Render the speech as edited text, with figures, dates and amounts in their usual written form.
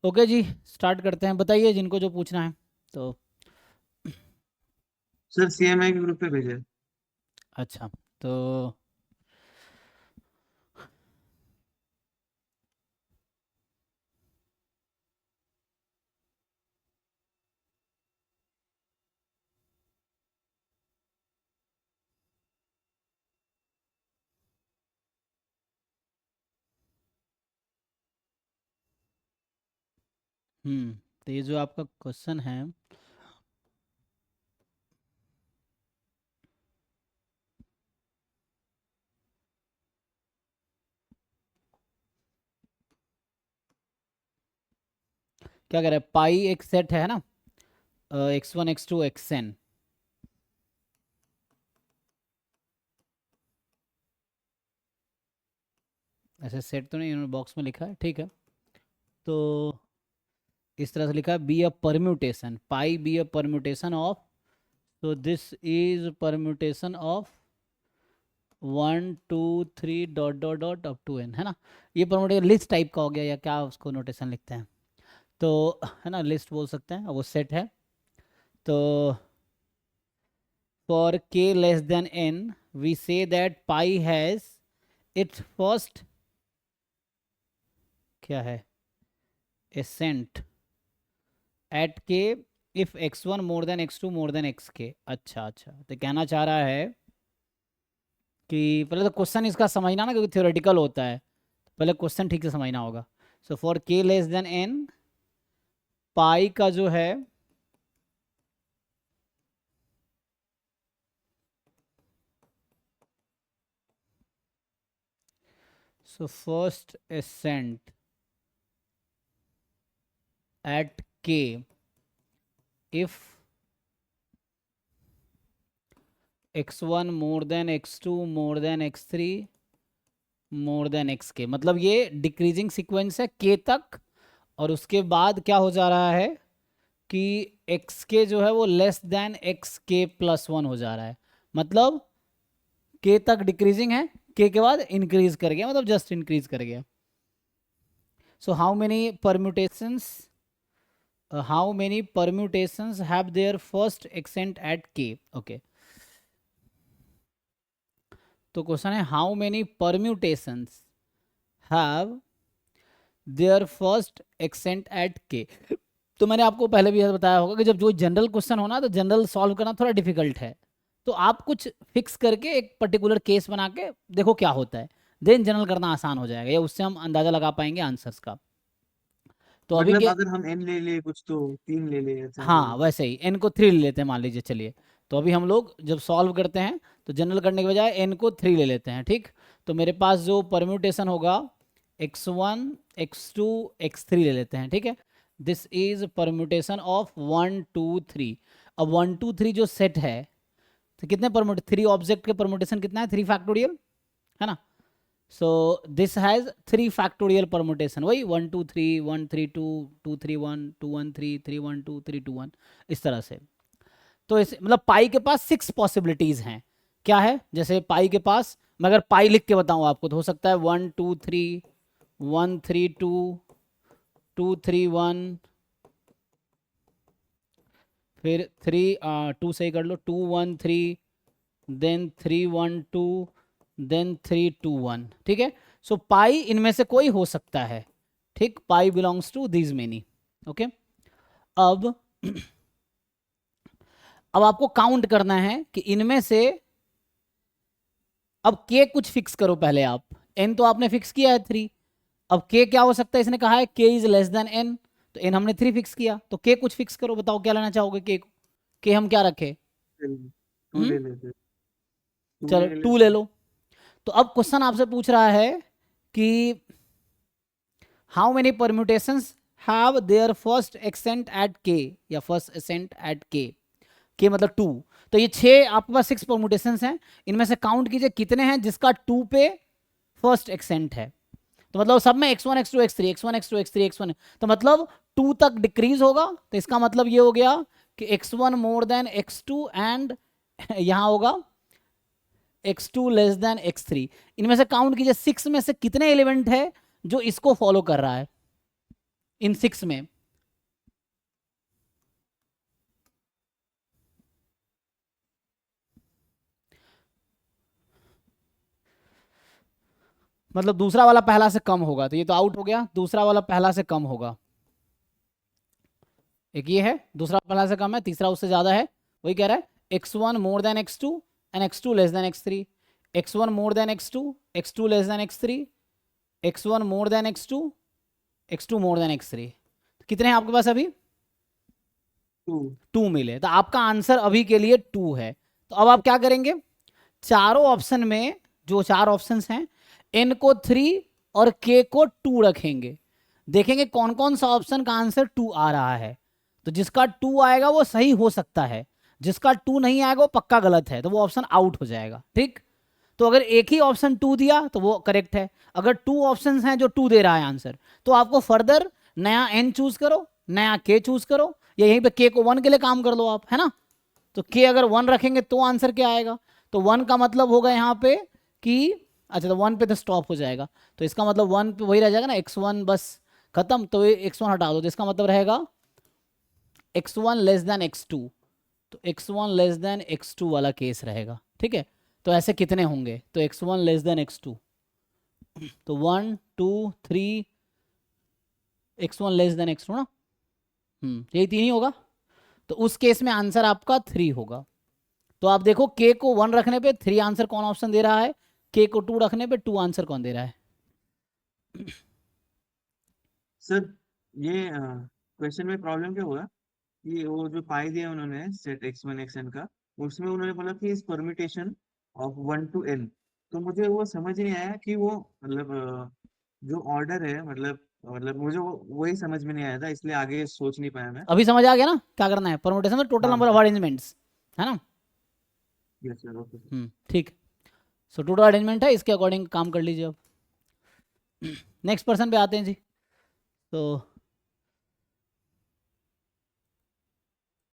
Okay जी, start करते हैं। बताइए जिनको जो पूछना है तो। सर सीएमआई के ग्रुप पे भेजा है। अच्छा, तो तो ये जो आपका क्वेश्चन है, क्या कह रहा है? पाई एक सेट है ना, x1 x2 xn। ऐसे सेट तो नहीं, इन्होंने बॉक्स में लिखा है, ठीक है। तो इस तरह से लिखा है, be a permutation, pi be a permutation of, तो this is permutation of 1 2 3 ... up to n, है ना। ये परम्यूटेशन लिस्ट टाइप का हो गया, या क्या उसको नोटेशन लिखते हैं, तो है ना, लिस्ट बोल सकते हैं, और वो सेट है। तो for k less than n we say that pi has its first, क्या है, ascent at k if x1 more than x2 more than xk। अच्छा अच्छा, तो कहना चाह रहा है कि पहले तो क्वेश्चन इसका समझना ना, क्योंकि थ्योरेटिकल होता है, पहले क्वेश्चन ठीक से समझना होगा। So for k less than n, पाई का जो है so first ascent at k if x1 more than x2 more than x3 more than x के, मतलब ये डिक्रीजिंग सीक्वेंस है के तक, और उसके बाद क्या हो जा रहा है कि एक्स के जो है वो लेस देन एक्स के प्लस वन हो जा रहा है। मतलब के तक डिक्रीजिंग है, के बाद इंक्रीज कर गया, मतलब जस्ट इंक्रीज कर गया। So how many permutations have their first accent at K. Okay, तो क्वेश्चन है how many permutations have their first accent at K. तो मैंने आपको पहले भी बताया होगा कि जब जो जनरल क्वेश्चन हो ना, तो जनरल सॉल्व करना थोड़ा डिफिकल्ट है। तो आप कुछ फिक्स करके एक पर्टिकुलर केस बना के देखो क्या होता है, देन जनरल करना आसान हो जाएगा, या उससे हम अंदाजा लगा पाएंगे आंसर्स का। तो अभी मतलब के, अगर हम एन ले ले कुछ तो तीन ले ले ऐसा हाँ बोलो। वैसे ही एन को 3 ले लेते हैं, मान लीजिए। चलिए, तो अभी हम लोग जब सॉल्व करते हैं तो जनरल करने के बजाय एन को 3 ले लेते हैं, ठीक। तो मेरे पास जो परम्यूटेशन होगा, x1 x2 x3 ले लेते हैं, ठीक है। This is permutation of 1 2 3। अब 1 2 3 जो सेट है, तो कितने परम्यूट, 3 ऑब्जेक्ट के परम्यूटेशन कितना है, 3 फैक्टोरियल, है ना। So this has 3 factorial permutation, वही 1 2 3 1 3 2 2 1 3 3 1 2 3 2 1, इस तरह से। तो इस मतलब पाई के पास 6 पॉसिबिलिटीज हैं। क्या है, जैसे पाई के पास, मैं अगर पाई लिख के बताऊं आपको तो हो सकता है 1 2 3 1 3 2 2 3 1, फिर 2 से ही कर लो, 2 1 3, देन 3 1 2, देन 3 2 1, ठीक है। सो पाई इनमें से कोई हो सकता है, ठीक। Pi belongs to these many. Okay, अब अब आपको काउंट करना है कि इनमें से, अब के कुछ फिक्स करो पहले आप। एन तो आपने फिक्स किया है 3, अब के क्या हो सकता है, इसने कहा है के इज लेस देन एन, तो एन हमने 3 फिक्स किया, तो के कुछ फिक्स करो, बताओ क्या लेना चाहोगे के को। के हम क्या रखे? टू हम्म, ले लेते, टू चलो ले 2 ले लेते। लो। तो अब क्वेश्चन आपसे पूछ रहा है कि how many permutations have their first accent at K, या फर्स्ट एसेंट एट के मतलब 2। तो ये 6 आपके पास 6 परम्यूटेशंस हैं, इनमें से काउंट कीजिए कितने हैं जिसका 2 पे फर्स्ट एक्सेंट है। तो मतलब सब में x1 x2 x3 x1 x2 x3 x1, तो मतलब 2 तक डिक्रीज होगा, तो इसका मतलब ये हो गया कि x1 more than x2, and यहां होगा x2 लेस देन x3। इनमें से काउंट कीजिए 6 में से कितने एलिमेंट है जो इसको फॉलो कर रहा है, इन 6 में। मतलब दूसरा वाला पहला से कम होगा, तो ये तो आउट हो गया, दूसरा वाला पहला से कम होगा। एक ये है, दूसरा पहला से कम है, तीसरा उससे ज्यादा है। वही कह रहा है x1 more than x2 and x2 less than x3, x1 more than x2, x2 less than x3, x1 more than x2, x2 more than x3। कितने हैं आपके पास अभी? 2 मिले, तो आपका आंसर अभी के लिए 2 है। तो अब आप क्या करेंगे, चारों ऑप्शन में जो 4 ऑप्शंस हैं, n को 3 और k को 2 रखेंगे, देखेंगे कौन कौन सा ऑप्शन का आंसर 2 आ रहा है। तो जिसका 2 आएगा वो सही हो सकता है, जिसका 2 नहीं आएगा वो पक्का गलत है, तो वो ऑप्शन आउट हो जाएगा। ठीक, तो अगर एक ही ऑप्शन 2 दिया तो वो करेक्ट है, अगर 2 ऑप्शंस हैं जो 2 दे रहा है आंसर, तो आपको फर्दर नया n चूज करो, नया k चूज करो, या यहीं पे k को 1 के लिए काम कर लो आप, है ना। तो k अगर 1 रखेंगे तो आंसर क्या आएगा, तो 1 का मतलब होगा यहाँ पे कि, अच्छा तो 1 पे तो स्टॉप हो जाएगा, तो इसका मतलब 1 पे वही रह जाएगा ना, x1 बस खत्म, तो ये x1 हटा दो, तो इसका मतलब रहेगा x1 लेस देन x2, तो x1 लेस देन x2 वाला केस रहेगा। ठीक है, तो ऐसे कितने होंगे, तो x1 लेस देन x2, तो 1 2 3, x1 लेस देन x2 ना, यही 3 ही होगा, तो उस केस में आंसर आपका 3 होगा। तो आप देखो k को 1 रखने पे 3 आंसर कौन ऑप्शन दे रहा है, k को 2 रखने पे 2 आंसर कौन दे रहा है। सर ये क्वेश्चन में प्रॉब्लम क्या हुआ कि वो जो पाई दिया उन्होंने सेट x1 xn का, उसमें उन्होंने बोला कि इस परम्यूटेशन ऑफ 1 to n, तो मुझे वो समझ नहीं आया कि वो मतलब जो ऑर्डर है, मतलब मुझे वो वही समझ में नहीं आया था, इसलिए आगे सोच नहीं पाया मैं। अभी समझ आ गया ना क्या करना है, परमुटेशन में टोटल हाँ नंबर ऑफ सर। अरेंजमेंट्स, है ना। Yes sir, okay. ठीक, सो टोटल अरेंजमेंट है, इसके अकॉर्डिंग काम कर लीजिए अब। नेक्स्ट पर्सन पे आते हैं जी। तो